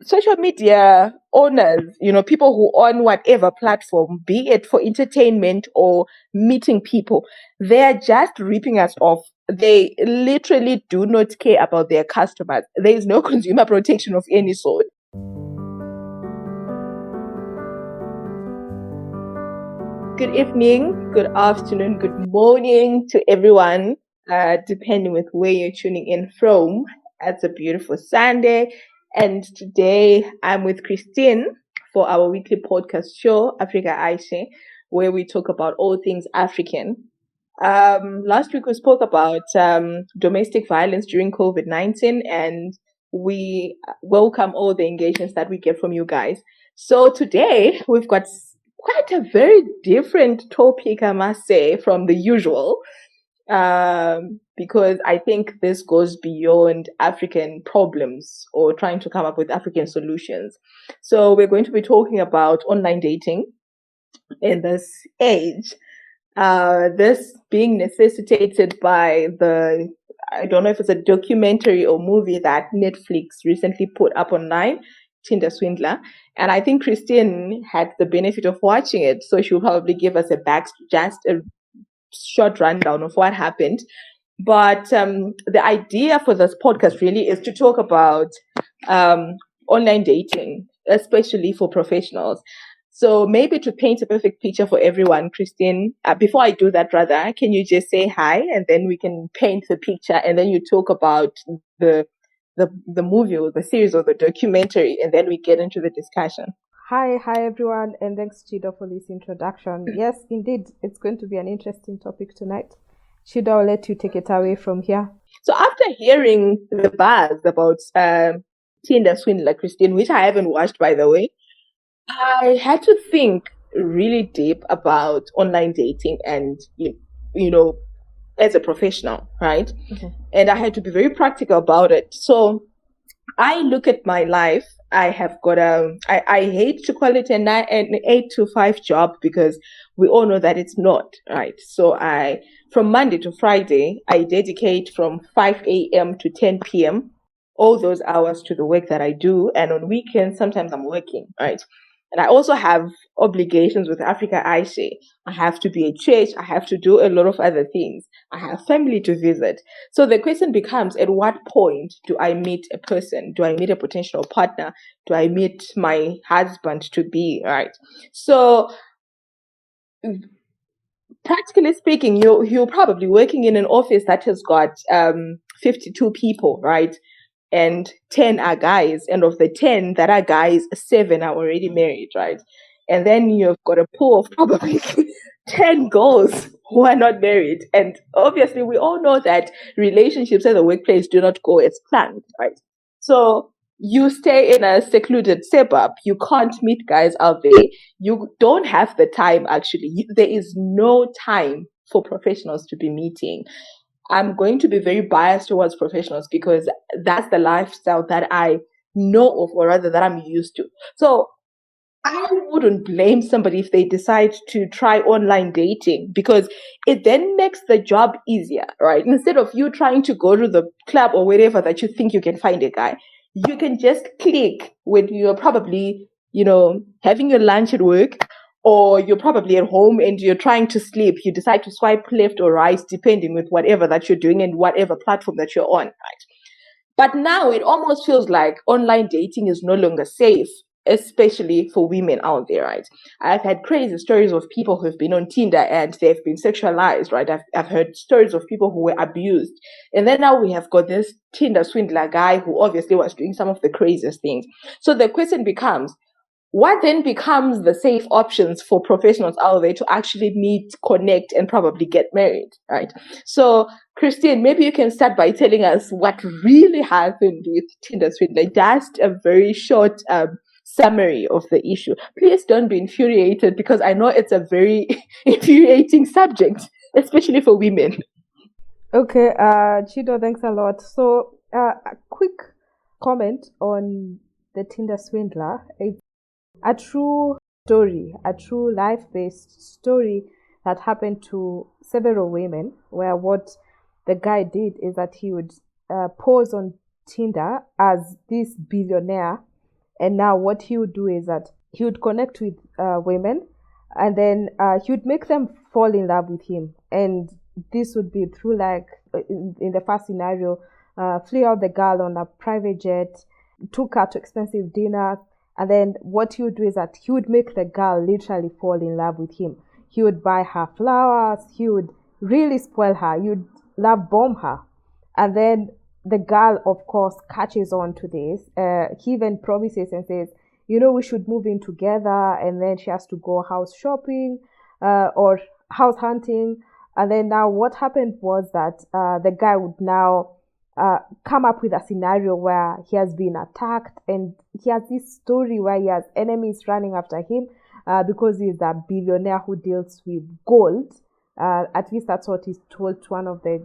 social media owners, people who own whatever platform, be it for entertainment or meeting people, they're just ripping us off. They literally do not care about their customers. There is no consumer protection of any sort. Good evening, good afternoon, good morning to everyone, depending with where you're tuning in from. It's a beautiful Sunday, and today I'm with Christine for our weekly podcast show, Africa Aisha, where we talk about all things African. Last week we spoke about domestic violence during COVID-19, and we welcome all the engagements that we get from you guys. So today we've got quite a very different topic, I must say, from the usual, because I think this goes beyond African problems or trying to come up with African solutions. So we're going to be talking about online dating in this age. This being necessitated by I don't know if it's a documentary or movie that Netflix recently put up online, Tinder Swindler. And I think Christine had the benefit of watching it, so she'll probably give us just a short rundown of what happened. But the idea for this podcast really is to talk about online dating, especially for professionals. So maybe to paint a perfect picture for everyone, Christine, before I do that, rather, can you just say hi, and then we can paint the picture, and then you talk about the movie or the series or the documentary, and then we get into the discussion. Hi everyone, and thanks Chido for this introduction. Yes, indeed, it's going to be an interesting topic tonight. Chido, I'll let you take it away from here. So after hearing the buzz about Tinder Swindler, Christine, which I haven't watched, by the way, I had to think really deep about online dating and, as a professional, right? Mm-hmm. And I had to be very practical about it. So I look at my life. I have got I hate to call it an 8 to 5 job, because we all know that it's not, right? So from Monday to Friday, I dedicate from 5 a.m. to 10 p.m., all those hours to the work that I do. And on weekends, sometimes I'm working, right? And I also have obligations with Africa Aisha. I have to be at church. I have to do a lot of other things. I have family to visit. So the question becomes, at what point do I meet a person? Do I meet a potential partner? Do I meet my husband to be, right? So practically speaking, you're probably working in an office that has got 52 people, right? And 10 are guys. And of the 10 that are guys, 7 are already married, right? And then you've got a pool of probably 10 girls who are not married. And obviously, we all know that relationships at the workplace do not go as planned, right? So you stay in a secluded suburb. You can't meet guys out there. You don't have the time, actually. There is no time for professionals to be meeting. I'm going to be very biased towards professionals because that's the lifestyle that I know of, or rather that I'm used to. So I wouldn't blame somebody if they decide to try online dating, because it then makes the job easier, right? Instead of you trying to go to the club or wherever that you think you can find a guy, you can just click when you're probably, having your lunch at work, or you're probably at home and you're trying to sleep. You decide to swipe left or right, depending with whatever that you're doing and whatever platform that you're on, right? But now it almost feels like online dating is no longer safe, especially for women out there, right? I've had crazy stories of people who've been on Tinder and they've been sexualized, right? I've heard stories of people who were abused. And then now we have got this Tinder swindler guy who obviously was doing some of the craziest things. So the question becomes, what then becomes the safe options for professionals out there to actually meet, connect, and probably get married, right? So, Christine, maybe you can start by telling us what really happened with Tinder Swindler. Just a very short summary of the issue. Please don't be infuriated, because I know it's a very infuriating subject, especially for women. Okay, Chido, thanks a lot. So, a quick comment on the Tinder Swindler. It's a true story, a true life-based story that happened to several women, where what the guy did is that he would pose on Tinder as this billionaire And now what he would do is that he would connect with women, and then he would make them fall in love with him. And this would be through, like, in the first scenario, flew out the girl on a private jet, took her to expensive dinners, and then what he would do is that he would make the girl literally fall in love with him. He would buy her flowers, he would really spoil her, he would love bomb her. And then the girl, of course, catches on to this. He even promises and says, we should move in together. And then she has to go house shopping or house hunting. And then now what happened was that the guy would now come up with a scenario where he has been attacked, and he has this story where he has enemies running after him because he's a billionaire who deals with gold. At least that's what he's told to one of the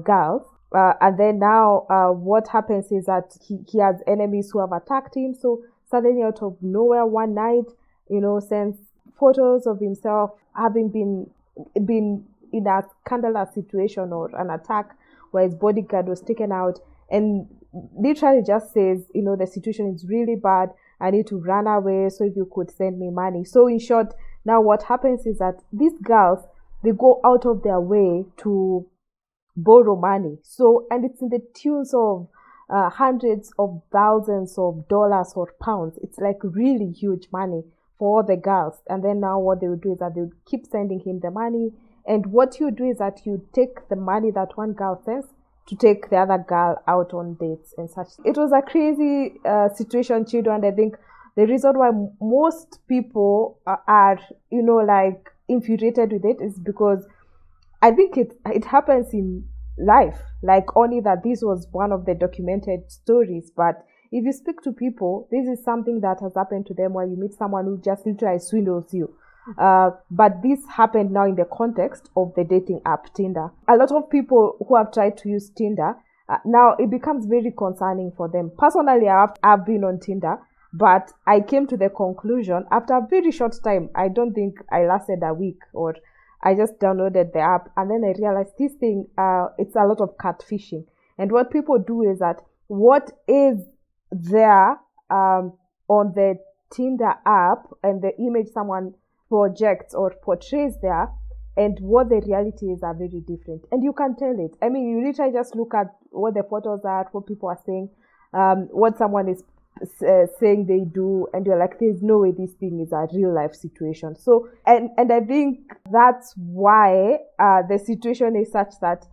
girls. And then now what happens is that he has enemies who have attacked him. So suddenly, out of nowhere, one night, sends photos of himself having been in a scandalous situation or an attack where his bodyguard was taken out, and literally just says, the situation is really bad, I need to run away, so if you could send me money. So in short, now what happens is that these girls, they go out of their way to borrow money. So, and it's in the tunes of hundreds of thousands of dollars or pounds. It's like really huge money for all the girls. And then now what they would do is that they would keep sending him the money. And what you do is that you take the money that one girl sends to take the other girl out on dates and such. It was a crazy situation, Chido, and I think the reason why most people are, like infuriated with it is because I think it happens in life, like only that this was one of the documented stories. But if you speak to people, this is something that has happened to them, where you meet someone who just literally swindles you. But this happened now in the context of the dating app Tinder. A lot of people who have tried to use Tinder, now it becomes very concerning for them. Personally, I've been on Tinder, but I came to the conclusion after a very short time. I don't think I lasted a week, or I just downloaded the app, and then I realized this thing, it's a lot of catfishing. And what people do is that what is there on the Tinder app and the image someone projects or portrays there, and what the reality is, are very different. And you can tell it. I mean, you literally just look at what the photos are, what people are saying, what someone is saying they do, and you're like, there's no way this thing is a real life situation. So, and I think that's why the situation is such that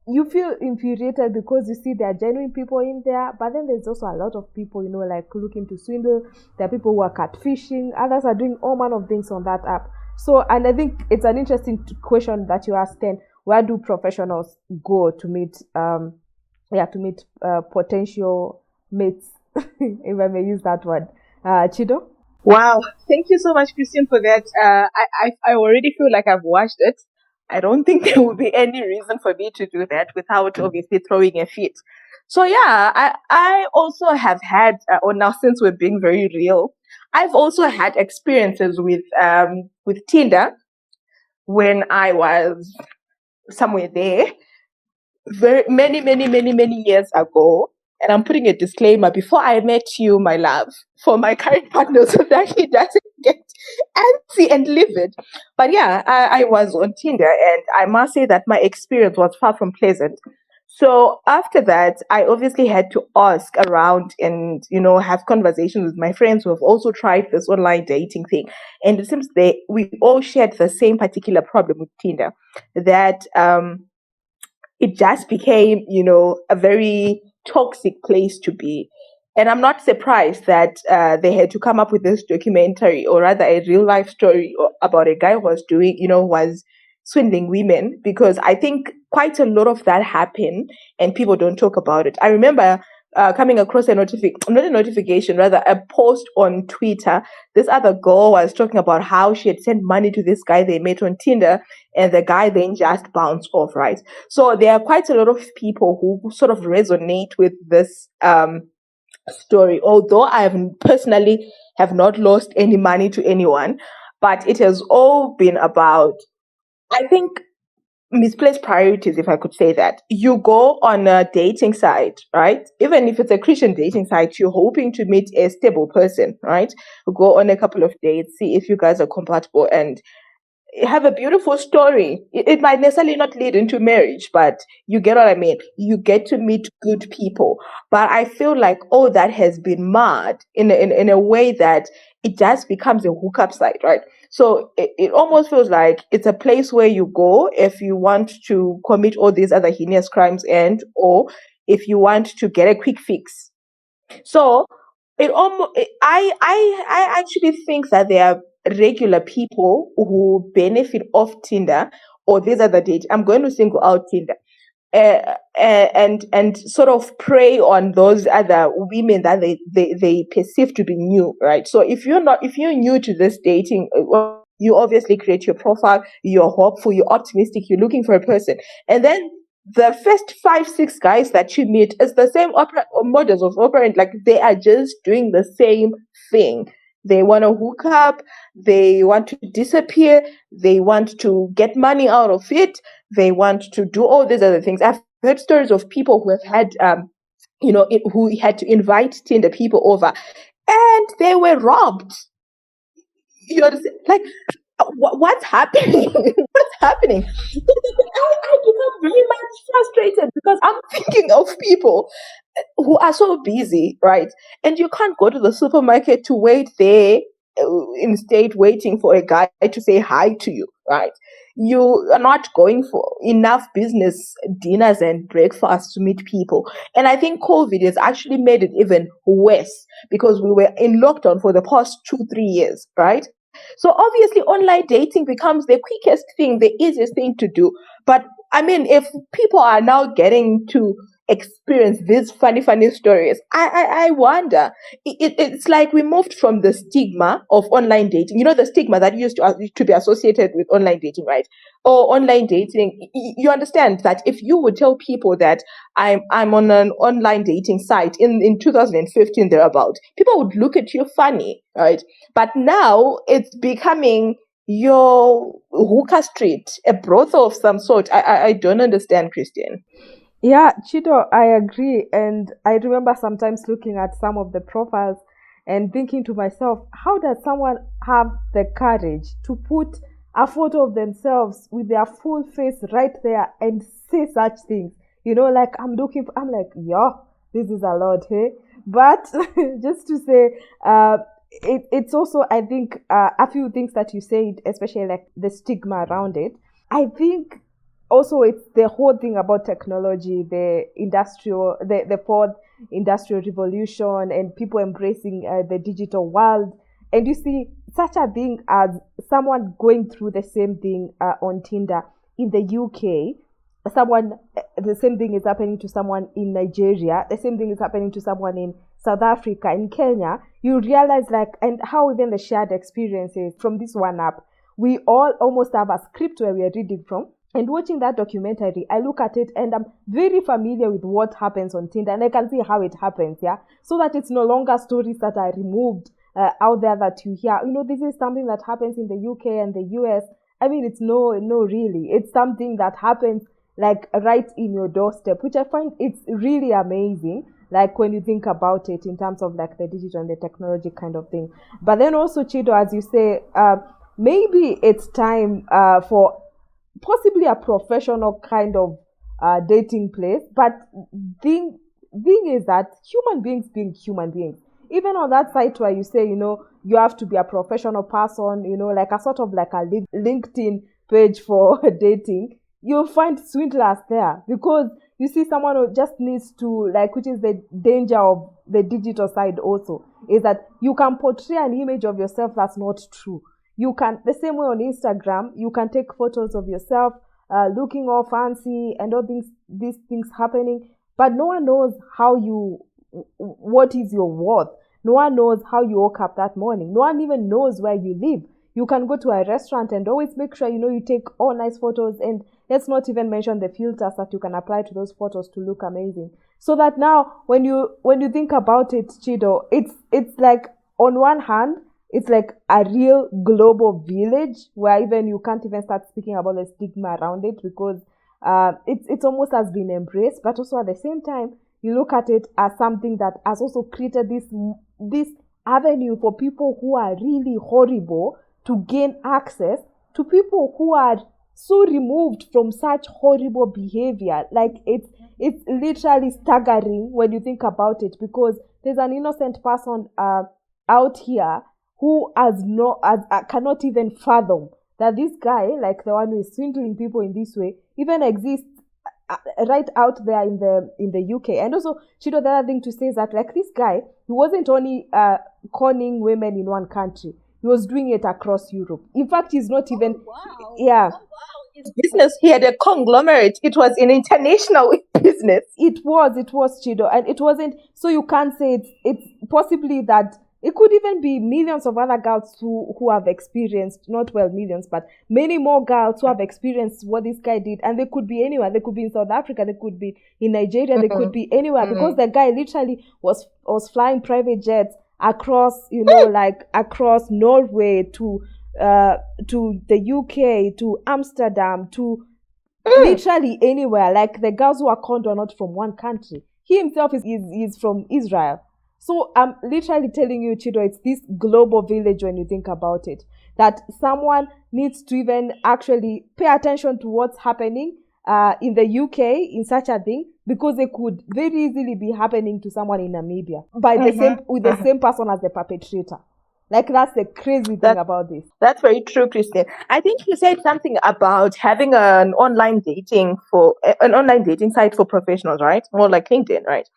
you feel infuriated, because you see there are genuine people in there, but then there's also a lot of people, like looking to swindle. There are people who are catfishing, others are doing all manner of things on that app. So, and I think it's an interesting question that you asked, then, where do professionals go to meet potential mates, if I may use that word. Chido? Wow, thank you so much, Christian, for that. I already feel like I've watched it. I don't think there will be any reason for me to do that without obviously throwing a fit. So yeah, I also have had, or now since we're being very real, I've also had experiences with Tinder when I was somewhere there, very many years ago. And I'm putting a disclaimer before I met you, my love, for my current partner, so that he doesn't get antsy and livid. But yeah, I was on Tinder, and I must say that my experience was far from pleasant. So after that, I obviously had to ask around and, have conversations with my friends who have also tried this online dating thing. And it seems we all shared the same particular problem with Tinder, that it just became, a very toxic place to be. And I'm not surprised that they had to come up with this documentary, or rather a real life story about a guy who was was swindling women, because I think quite a lot of that happened and people don't talk about it. I remember coming across not a notification, rather a post on Twitter. This other girl was talking about how she had sent money to this guy they met on Tinder, and the guy then just bounced off, right? So there are quite a lot of people who sort of resonate with this story, although I have personally have not lost any money to anyone, but it has all been about, I think, misplaced priorities, if I could say that. You go on a dating site, right? Even if it's a Christian dating site, you're hoping to meet a stable person, right? You go on a couple of dates, see if you guys are compatible, and have a beautiful story. It might necessarily not lead into marriage, but you get what I mean. You get to meet good people. But I feel like all that has been marred in a way that it just becomes a hookup site, right? So it almost feels like it's a place where you go if you want to commit all these other heinous crimes, and or if you want to get a quick fix. So it almost I actually think that there are regular people who benefit off Tinder, or these are the date. I'm going to single out Tinder. And sort of prey on those other women that they perceive to be new, right? So if you're new to this dating, well, you obviously create your profile, you're hopeful, you're optimistic, you're looking for a person, and then the first 5 6 guys that you meet is the same models of operant. Like, they are just doing the same thing. They want to hook up, they want to disappear, they want to get money out of it, they want to do all these other things. I've heard stories of people who have had who had to invite Tinder people over, and they were robbed. You understand? Like, what's happening? What's happening? I become very much frustrated because I'm thinking of people who are so busy, right? And you can't go to the supermarket to wait there instead waiting for a guy to say hi to you, right? You are not going for enough business dinners and breakfasts to meet people. And I think COVID has actually made it even worse because we were in lockdown for the past 2 3 years, right? So obviously online dating becomes the quickest thing, the easiest thing to do. But I mean, if people are now getting to experience these funny stories, I wonder. It's like we moved from the stigma of online dating. You know, the stigma that used to be associated with online dating, right? Or online dating. You understand that if you would tell people that I'm on an online dating site in 2015 thereabout, people would look at you funny, right? But now it's becoming your hookah street, a brothel of some sort. I don't understand, Christian. Yeah, Chido, I agree. And I remember sometimes looking at some of the profiles and thinking to myself, how does someone have the courage to put a photo of themselves with their full face right there and say such things? You know, like I'm like, yeah, this is a lot, hey? But just to say, it's also, I think, a few things that you said, especially like the stigma around it. I think also it's the whole thing about technology, the fourth industrial revolution, and people embracing the digital world. And you see such a thing as someone going through the same thing on Tinder in the UK. The same thing is happening to someone in Nigeria. The same thing is happening to someone in South Africa, in Kenya. You realize, like, and how even the shared experiences from this one app, we all almost have a script where we are reading from. And watching that documentary, I look at it and I'm very familiar with what happens on Tinder, and I can see how it happens, yeah? So that it's no longer stories that are removed out there that you hear. You know, this is something that happens in the UK and the US. I mean, it's no, really. It's something that happens like right in your doorstep, which I find it's really amazing. Like when you think about it in terms of like the digital and the technology kind of thing. But then also, Chido, as you say, maybe it's time for possibly a professional kind of dating place. But thing is that human beings being human beings, even on that site where you say, you know, you have to be a professional person, you know, like a sort of like a LinkedIn page for dating, you'll find swindlers there, because you see someone who just needs to, like, which is the danger of the digital side also, is that you can portray an image of yourself that's not true. You can, the same way on Instagram, you can take photos of yourself looking all fancy and all these things happening, but no one knows what is your worth. No one knows how you woke up that morning. No one even knows where you live. You can go to a restaurant and always make sure, you know, you take all nice photos, and let's not even mention the filters that you can apply to those photos to look amazing. So that now when you think about it, Chido, it's like, on one hand, it's like a real global village where even you can't even start speaking about the stigma around it, because it's almost has been embraced, but also at the same time you look at it as something that has also created this avenue for people who are really horrible to gain access to people who are so removed from such horrible behavior. Like it's literally staggering when you think about it, because there's an innocent person out here who cannot even fathom that this guy, like the one who is swindling people in this way, even exists right out there in the UK. And also, Chido, the other thing to say is that, like, this guy, he wasn't only conning women in one country; he was doing it across Europe. In fact, he's not even. Wow. Yeah. Oh, wow. His business, he had a conglomerate. It was an international business. It was Chido, and it wasn't. So you can't say it's possibly that it could even be millions of other girls who have experienced, not well millions, but many more girls who have experienced what this guy did, and they could be anywhere. They could be in South Africa, they could be in Nigeria, they could be anywhere, because the guy literally was flying private jets across, like across Norway to the UK, to Amsterdam, to literally anywhere. Like, the girls who are conned are not from one country. He himself is from Israel. So I'm literally telling you, Chido, it's this global village when you think about it. That someone needs to even actually pay attention to what's happening in the UK in such a thing, because it could very easily be happening to someone in Namibia by the same person as the perpetrator. Like, that's the crazy thing about this. That's very true, Christine. I think you said something about having an online dating site for professionals, right? More like LinkedIn, right?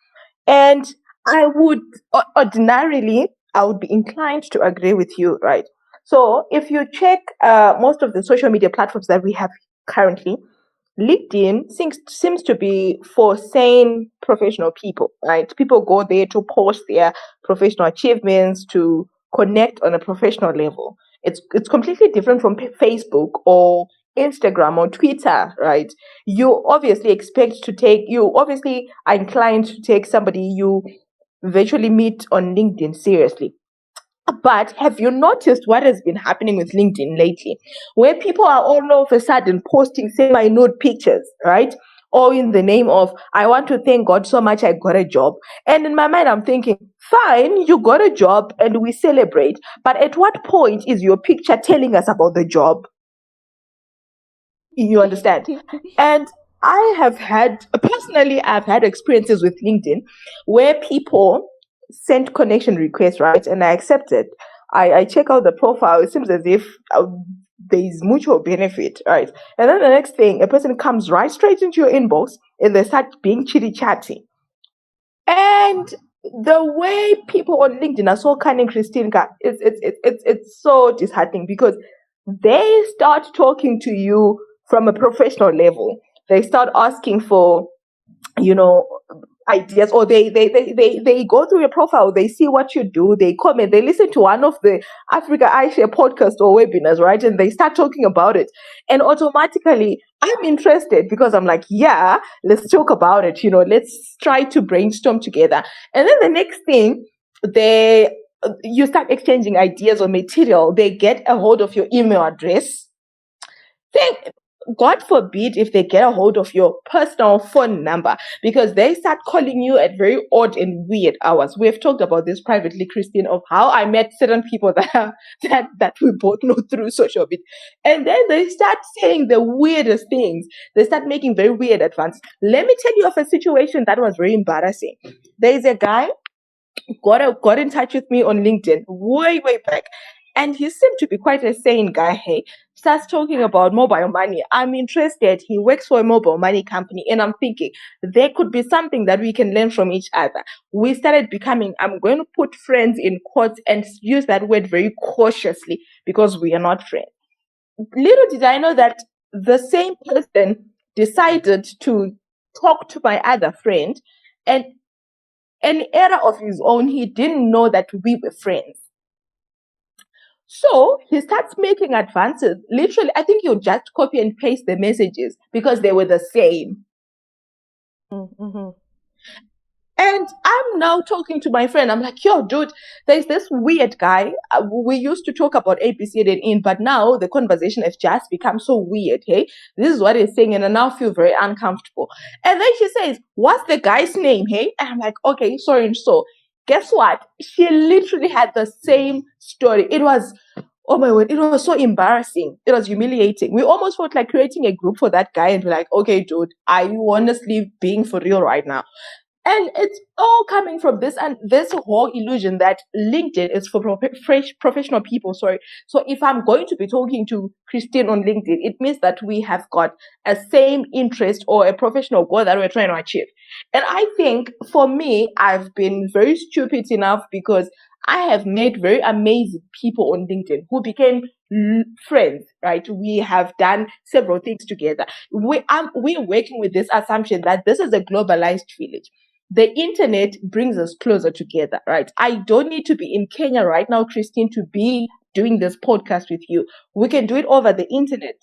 And I would ordinarily, I would be inclined to agree with you, right? So if you check most of the social media platforms that we have currently, LinkedIn seems to be for sane professional people, right? People go there to post their professional achievements, to connect on a professional level. It's completely different from Facebook or Instagram or Twitter, right? You obviously are inclined to take somebody you virtually meet on LinkedIn seriously. But have you noticed what has been happening with LinkedIn lately? Where people are all of a sudden posting semi-nude pictures, right? Or in the name of, I want to thank God so much I got a job. And in my mind, I'm thinking, fine, you got a job and we celebrate. But at what point is your picture telling us about the job? You understand? And I've had experiences with LinkedIn where people sent connection requests, right? And I accepted. I check out the profile. It seems as if there is mutual benefit, right? And then the next thing, a person comes right straight into your inbox and they start being chitty chatty. And the way people on LinkedIn are so cunning, Christine, it's so disheartening, because they start talking to you from a professional level. They start asking for, ideas, or they go through your profile, they see what you do, they comment, they listen to one of the Africa iShare podcast or webinars, right? And they start talking about it. And automatically I'm interested, because I'm like, yeah, let's talk about it, let's try to brainstorm together. And then the next thing, you start exchanging ideas or material, they get a hold of your email address. God forbid if they get a hold of your personal phone number, because they start calling you at very odd and weird hours. We've talked about this privately, Christine, of how I met certain people that we both know through social media. And then they start saying the weirdest things. They start making very weird advances. Let me tell you of a situation that was very embarrassing. There is a guy got in touch with me on LinkedIn way back, and he seemed to be quite a sane guy. Hey, starts talking about mobile money. I'm interested. He works for a mobile money company, and I'm thinking there could be something that we can learn from each other. We started becoming, I'm going to put friends in quotes and use that word very cautiously, because we are not friends. Little did I know that the same person decided to talk to my other friend, and an error of his own, he didn't know that we were friends. So he starts making advances. Literally, I think you just copy and paste the messages because they were the same. Mm-hmm. And I'm now talking to my friend. I'm like, yo, dude, there's this weird guy. We used to talk about ABC and in, but now the conversation has just become so weird. Hey, this is what he's saying, and I now feel very uncomfortable. And then she says, what's the guy's name? Hey, and I'm like, okay, sorry. And so, guess what? She literally had the same story. It was, oh my word, it was so embarrassing. It was humiliating. We almost felt like creating a group for that guy and be like, okay, dude, are you honestly being for real right now? And it's all coming from this and this whole illusion that LinkedIn is for professional people. Sorry. So if I'm going to be talking to Christine on LinkedIn, it means that we have got a same interest or a professional goal that we're trying to achieve. And I think for me, I've been very stupid enough because I have met very amazing people on LinkedIn who became friends, right? We have done several things together. We're working with this assumption that this is a globalized village. The internet brings us closer together, right? I don't need to be in Kenya right now, Christine, to be doing this podcast with you. We can do it over the internet.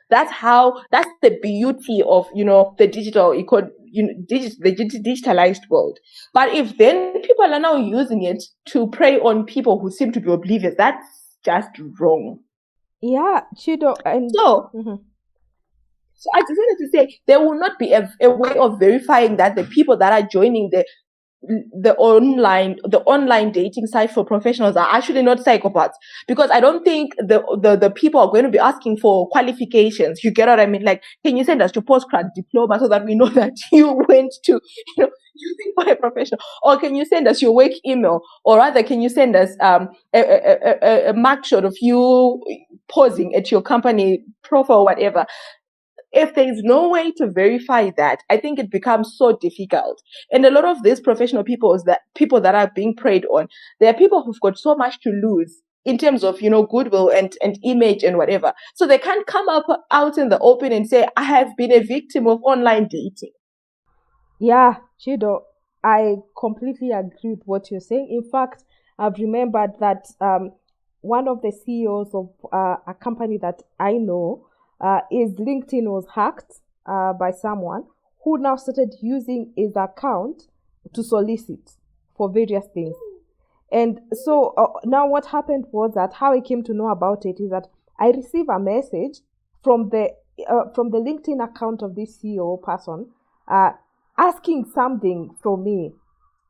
That's the beauty of, the digitalized world. But if then people are now using it to prey on people who seem to be oblivious, that's just wrong. Yeah, Chido. And So, So I just wanted to say there will not be a way of verifying that the people that are joining the online dating site for professionals are actually not psychopaths, because I don't think the people are going to be asking for qualifications. You get what I mean? Like, can you send us your postgrad diploma so that we know that you went to, using for a professional? Or can you send us your work email? Or rather, can you send us a mug shot of you posing at your company profile or whatever? If there is no way to verify that, I think it becomes so difficult. And a lot of these professional people that are being preyed on, they are people who've got so much to lose in terms of, goodwill and image and whatever. So they can't come out in the open and say, I have been a victim of online dating. yeah, Chido, I completely agree with what you're saying. In fact, I've remembered that one of the CEOs of a company that I know, his LinkedIn was hacked by someone who now started using his account to solicit for various things. And so now what happened was that how I came to know about it is that I received a message from the LinkedIn account of this CEO person asking something from me.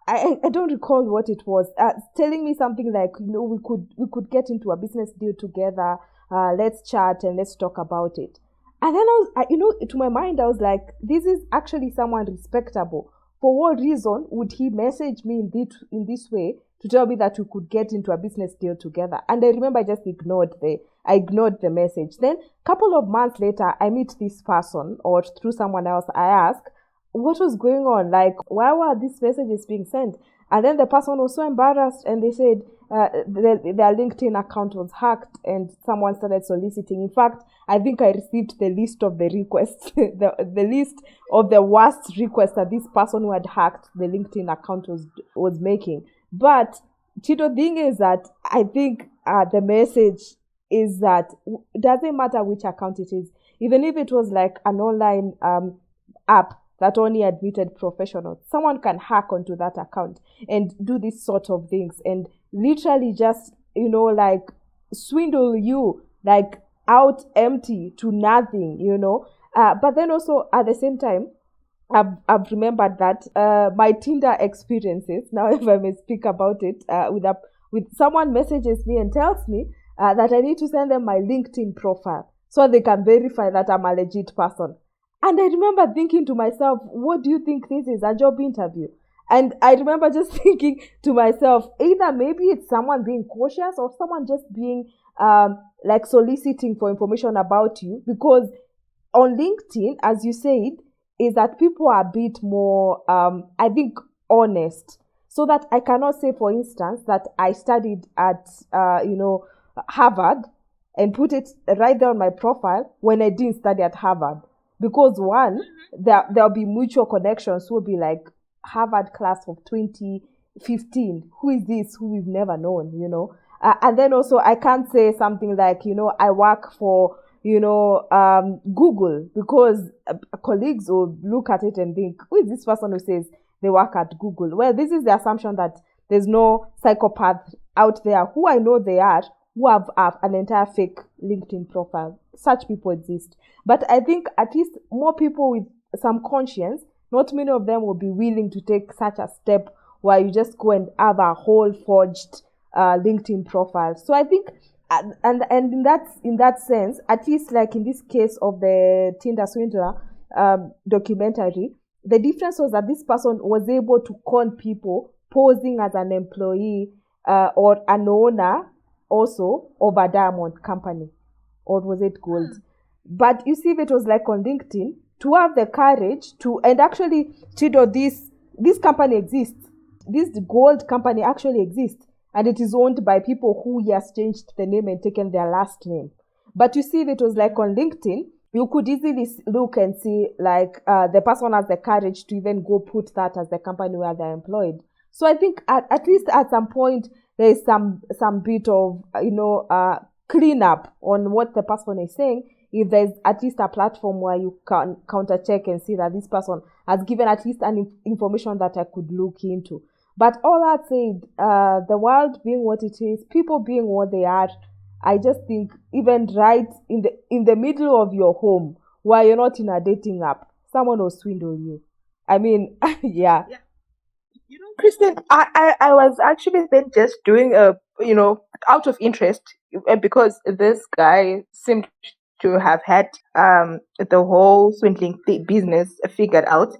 I don't recall what it was. Telling me something like, we could get into a business deal together. Let's chat and let's talk about it. And then to my mind, I was like, this is actually someone respectable. For what reason would he message me in this way to tell me that we could get into a business deal together? And I remember I just ignored the message. Then a couple of months later, I meet this person, or through someone else, I ask, what was going on? Like, why were these messages being sent? And then the person was so embarrassed, and they said their LinkedIn account was hacked and someone started soliciting. In fact, I think I received the list of the requests, the list of the worst requests that this person who had hacked the LinkedIn account was making. But Chido, thing is that I think the message is that it doesn't matter which account it is, even if it was like an online app that only admitted professionals, someone can hack onto that account and do these sort of things and literally just, like swindle you, like out empty to nothing, But then also at the same time, I've remembered that my Tinder experiences, now if I may speak about it, with someone messages me and tells me that I need to send them my LinkedIn profile so they can verify that I'm a legit person. And I remember thinking to myself, what do you think this is, a job interview? And I remember just thinking to myself, either maybe it's someone being cautious or someone just being like soliciting for information about you. Because on LinkedIn, as you said, is that people are a bit more, I think, honest. So that I cannot say, for instance, that I studied at, Harvard and put it right there on my profile when I didn't study at Harvard. Because one, there'll be mutual connections who will be like, Harvard class of 2015. Who is this? Who we've never known, And then also I can't say something like, I work for, Google, because colleagues will look at it and think, who is this person who says they work at Google. Well, this is the assumption that there's no psychopath out there who I know they are, who have an entire fake LinkedIn profile. Such people exist. But I think at least more people with some conscience, not many of them will be willing to take such a step where you just go and have a whole forged LinkedIn profile. So I think, and in that sense, at least like in this case of the Tinder swindler documentary, the difference was that this person was able to con people posing as an employee or an owner also of a diamond company, or was it gold? But you see, if it was like on LinkedIn, to have the courage to, and actually, Chido, this company exists. This gold company actually exists, and it is owned by people who has changed the name and taken their last name. But you see, if it was like on LinkedIn, you could easily look and see like the person has the courage to even go put that as the company where they're employed. So I think at least at some point there is some bit of cleanup on what the person is saying. If there's at least a platform where you can counter check and see that this person has given at least an information that I could look into. But all that said, the world being what it is, people being what they are, I just think even right in the middle of your home, while you're not in a dating app, someone will swindle you. I mean, yeah. Kristen, I was actually then just doing out of interest, because this guy seemed to have had the whole swindling business figured out.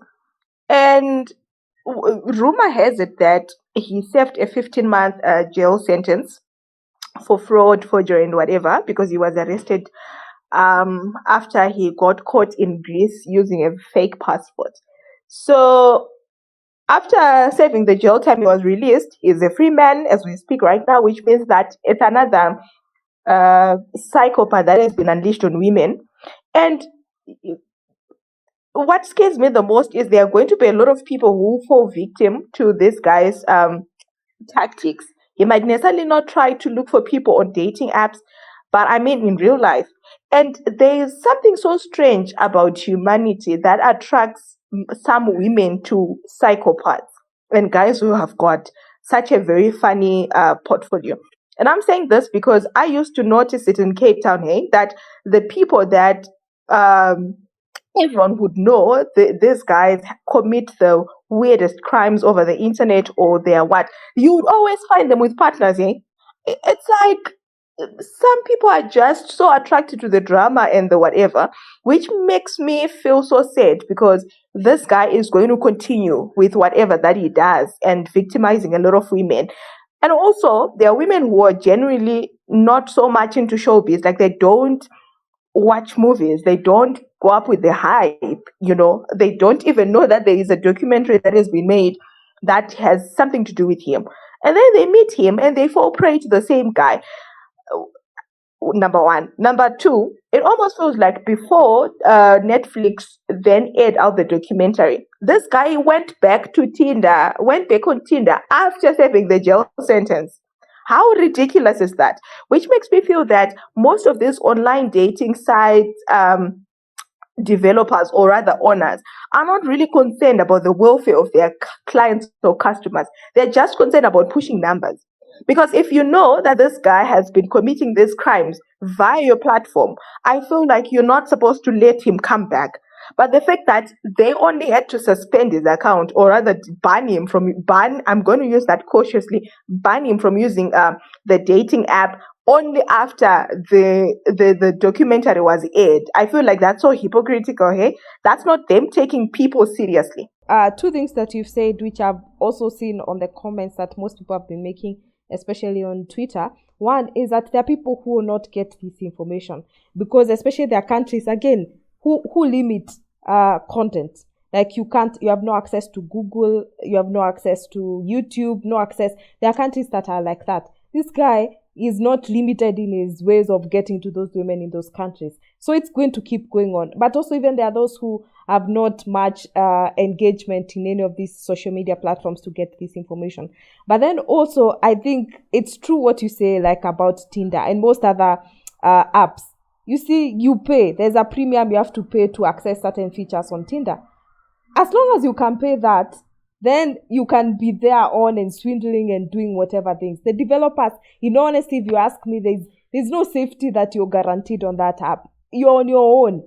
And rumor has it that he served a 15-month jail sentence for fraud, forgery, and whatever, because he was arrested after he got caught in Greece using a fake passport. So after serving the jail time, he was released. He's a free man as we speak right now, which means that it's another psychopath that has been unleashed on women. And what scares me the most is there are going to be a lot of people who fall victim to this guy's tactics. He might necessarily not try to look for people on dating apps, but I mean in real life. And there is something so strange about humanity that attracts some women to psychopaths and guys who have got such a very funny portfolio. And I'm saying this because I used to notice it in Cape Town, hey, that the people that everyone would know, these guys commit the weirdest crimes over the internet, or they're what, you would always find them with partners, eh? It's like some people are just so attracted to the drama and the whatever, which makes me feel so sad, because this guy is going to continue with whatever that he does and victimizing a lot of women. And also, there are women who are generally not so much into showbiz, like they don't watch movies, they don't go up with the hype, they don't even know that there is a documentary that has been made that has something to do with him. And then they meet him and they fall prey to the same guy. Number one. Number two, it almost feels like before Netflix then aired out the documentary, this guy went back on Tinder after serving the jail sentence. How ridiculous is that? Which makes me feel that most of these online dating sites developers, or rather owners, are not really concerned about the welfare of their clients or customers. They're just concerned about pushing numbers. Because if you know that this guy has been committing these crimes via your platform, I feel like you're not supposed to let him come back. But the fact that they only had to suspend his account, or rather ban, I'm going to use that cautiously, ban him from using the dating app only after the documentary was aired. I feel like that's so hypocritical, hey? That's not them taking people seriously. Two things that you've said, which I've also seen on the comments that most people have been making, especially on Twitter. One is that there are people who will not get this information, because especially there are countries, again, who limit content. Like you have no access to Google, you have no access to YouTube, no access. There are countries that are like that. This guy is not limited in his ways of getting to those women in those countries. So it's going to keep going on. But also even there are those who have not much engagement in any of these social media platforms to get this information. But then also, I think it's true what you say, like about Tinder and most other apps. You see, you pay. There's a premium you have to pay to access certain features on Tinder. As long as you can pay that, then you can be there on and swindling and doing whatever things. The developers, in honesty, if you ask me, there's no safety that you're guaranteed on that app. You're on your own.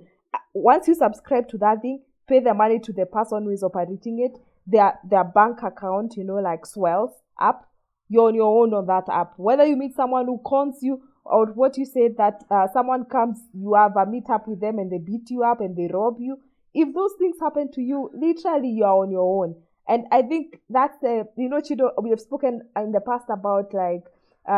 Once you subscribe to that thing, pay the money to the person who is operating it, their bank account, like swells up. You're on your own on that app. Whether you meet someone who cons you, or what you said that someone comes, you have a meet up with them and they beat you up and they rob you. If those things happen to you, literally you are on your own. And I think that's Chido, we have spoken in the past about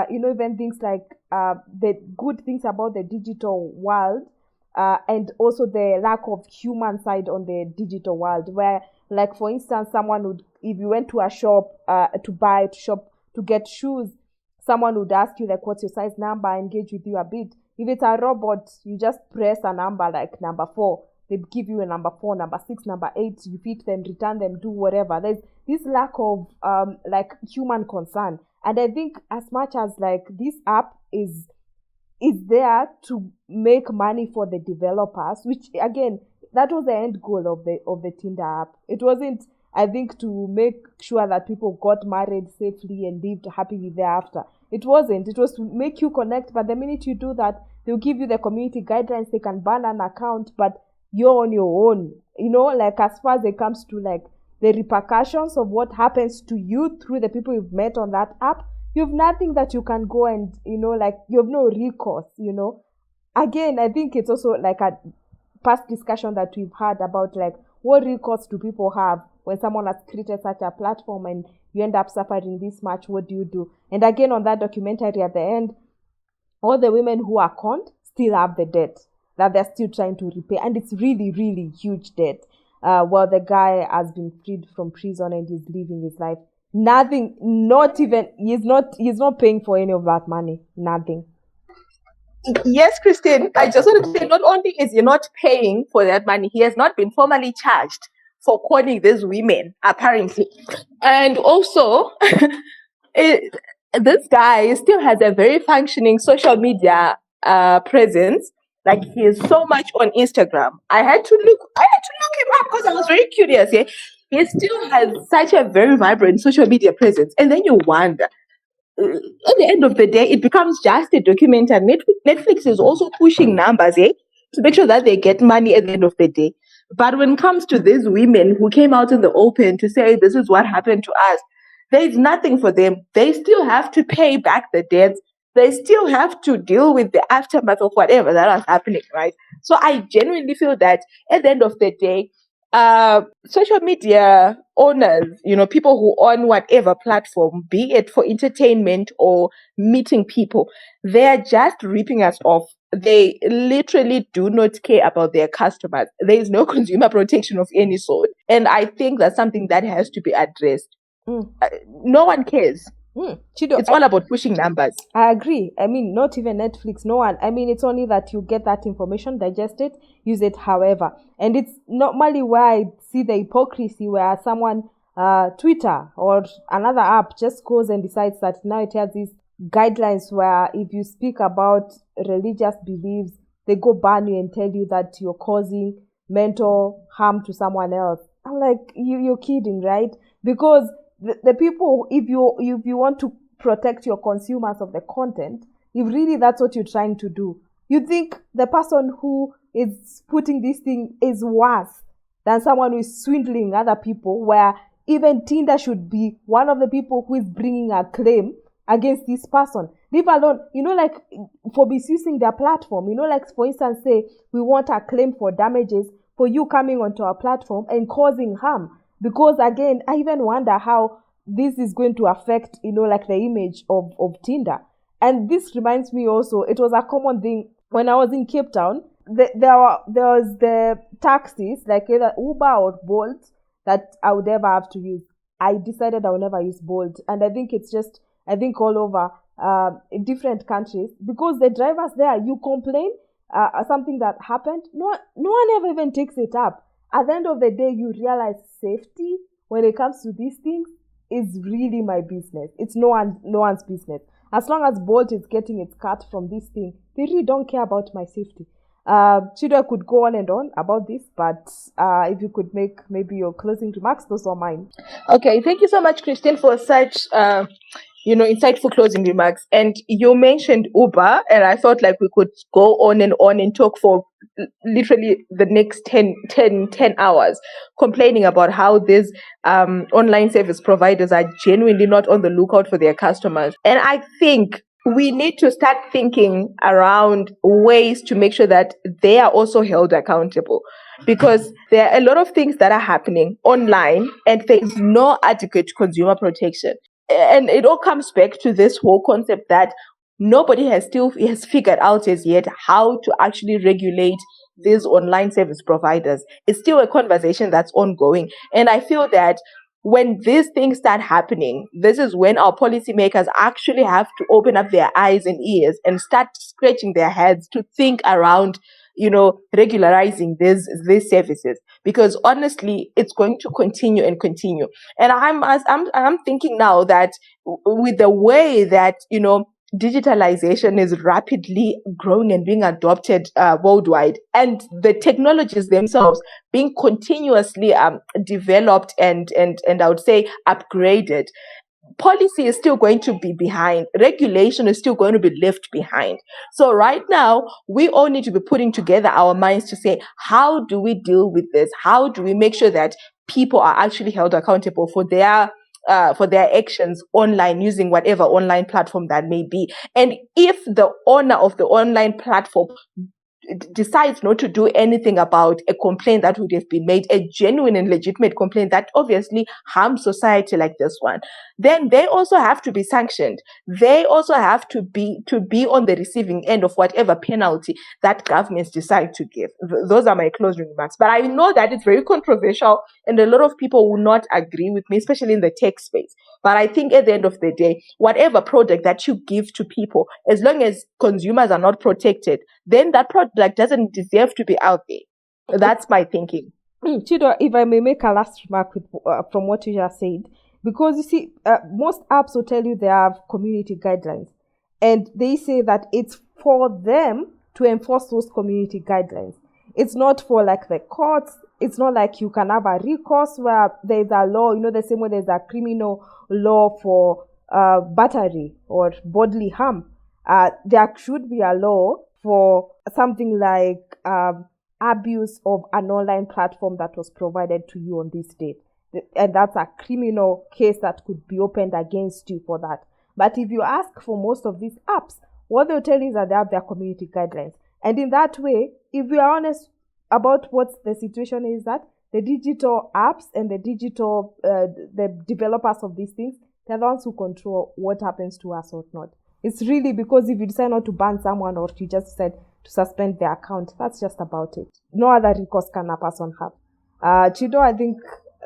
even things like the good things about the digital world, and also the lack of human side on the digital world, where, like, for instance, someone would, if you went to a shop to get shoes, someone would ask you, like, what's your size number, engage with you a bit. If it's a robot, you just press a number like number 4. They give you a number 4, number 6, number 8. You fit them, return them, do whatever. There's this lack of human concern. And I think as much as like this app is there to make money for the developers, which again, that was the end goal of the Tinder app. It wasn't, I think, to make sure that people got married safely and lived happily thereafter. It wasn't. It was to make you connect. But the minute you do that, they'll give you the community guidelines. They can ban an account, but you're on your own. Like, as far as it comes to like the repercussions of what happens to you through the people you've met on that app, you have nothing that you can go and, you have no recourse, Again, I think it's also like a past discussion that we've had about like what recourse do people have when someone has created such a platform and you end up suffering this much. What do you do? And again, on that documentary at the end, all the women who are conned still have the debt that they're still trying to repay, and it's really, really huge debt. Well, the guy has been freed from prison and he's living his life. Nothing, not even, he's not paying for any of that money. Nothing. Yes, Christine, I just wanted to say, not only is he not paying for that money, he has not been formally charged for conning these women, apparently. And also, this guy still has a very functioning social media presence. Like, he is so much on Instagram. I had to look him up because I was very curious. Yeah? He still has such a very vibrant social media presence. And then you wonder, at the end of the day, it becomes just a documentary. Netflix is also pushing numbers, to make sure that they get money at the end of the day. But when it comes to these women who came out in the open to say, this is what happened to us, there is nothing for them. They still have to pay back the debts. They still have to deal with the aftermath of whatever that was happening, right? So I genuinely feel that at the end of the day, social media owners, people who own whatever platform, be it for entertainment or meeting people, they're just ripping us off. They literally do not care about their customers. There is no consumer protection of any sort. And I think that's something that has to be addressed. No one cares. Chido, it's all about pushing numbers. I agree. I mean, not even Netflix, no one. I mean, it's only that you get that information, digest it, use it however. And it's normally where I see the hypocrisy where someone, Twitter or another app just goes and decides that now it has these guidelines where if you speak about religious beliefs, they go ban you and tell you that you're causing mental harm to someone else. I'm like, you're kidding, right? Because the people, if you want to protect your consumers of the content, if really that's what you're trying to do, you think the person who is putting this thing is worse than someone who is swindling other people, where even Tinder should be one of the people who is bringing a claim against this person. Leave alone, like for misusing their platform, like for instance, say we want a claim for damages for you coming onto our platform and causing harm. Because again, I even wonder how this is going to affect, like the image of Tinder. And this reminds me also, it was a common thing when I was in Cape Town. There was the taxis, like either Uber or Bolt, that I would ever have to use. I decided I would never use Bolt. And I think it's just, all over in different countries, because the drivers there, you complain something that happened, no one ever even takes it up. At the end of the day, you realize safety when it comes to these things is really my business. It's no one's business. As long as Bolt is getting its cut from this thing, they really don't care about my safety. Chido, I could go on and on about this, but if you could make maybe your closing remarks, those are mine. Okay, thank you so much, Christine, for such insightful closing remarks. And you mentioned Uber, and I thought like we could go on and talk for literally the next 10 hours complaining about how these online service providers are genuinely not on the lookout for their customers. And I think we need to start thinking around ways to make sure that they are also held accountable, because there are a lot of things that are happening online and there's no adequate consumer protection. And it all comes back to this whole concept that nobody has figured out as yet how to actually regulate these online service providers. It's still a conversation that's ongoing. And I feel that when these things start happening, this is when our policymakers actually have to open up their eyes and ears and start scratching their heads to think around, regularizing these services. Because honestly, it's going to continue and continue. And I'm thinking now that with the way that digitalization is rapidly growing and being adopted worldwide, and the technologies themselves being continuously developed and I would say upgraded, policy is still going to be behind. Regulation is still going to be left behind. So right now, we all need to be putting together our minds to say, how do we deal with this? How do we make sure that people are actually held accountable for their actions online, using whatever online platform that may be? And if the owner of the online platform decides not to do anything about a complaint that would have been made, a genuine and legitimate complaint that obviously harms society like this one, then they also have to be sanctioned. They also have to be on the receiving end of whatever penalty that governments decide to give. Those are my closing remarks. But I know that it's very controversial and a lot of people will not agree with me, especially in the tech space. But I think at the end of the day, whatever product that you give to people, as long as consumers are not protected, then that product doesn't deserve to be out there. That's my thinking. Chido, if I may make a last remark from what you just said, because you see, most apps will tell you they have community guidelines, and they say that it's for them to enforce those community guidelines. It's not for like the courts. It's not like you can have a recourse where there's a law, the same way there's a criminal law for battery or bodily harm. There should be a law for something like abuse of an online platform that was provided to you on this date. And that's a criminal case that could be opened against you for that. But if you ask for most of these apps, what they'll tell you is that they have their community guidelines. And in that way, if we are honest about what the situation is, that the digital apps and the developers of these things, they're the ones who control what happens to us or not. It's really because if you decide not to ban someone or you just decide to suspend their account, that's just about it. No other recourse can a person have. Chido, I think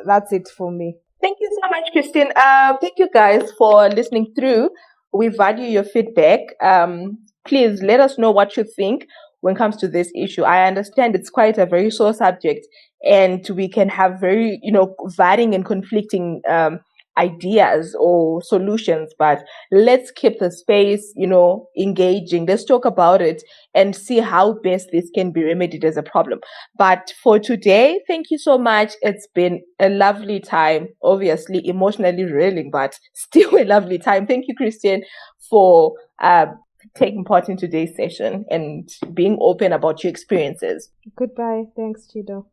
that's it for me. Thank you so much, Christine. Thank you guys for listening through. We value your feedback. Please let us know what you think when it comes to this issue. I understand it's quite a very sore subject and we can have very, varying and conflicting ideas or solutions, but let's keep the space, engaging. Let's talk about it and see how best this can be remedied as a problem. But for today, thank you so much. It's been a lovely time, obviously emotionally reeling, but still a lovely time. Thank you, Christian, for taking part in today's session and being open about your experiences. Goodbye. Thanks, Chido.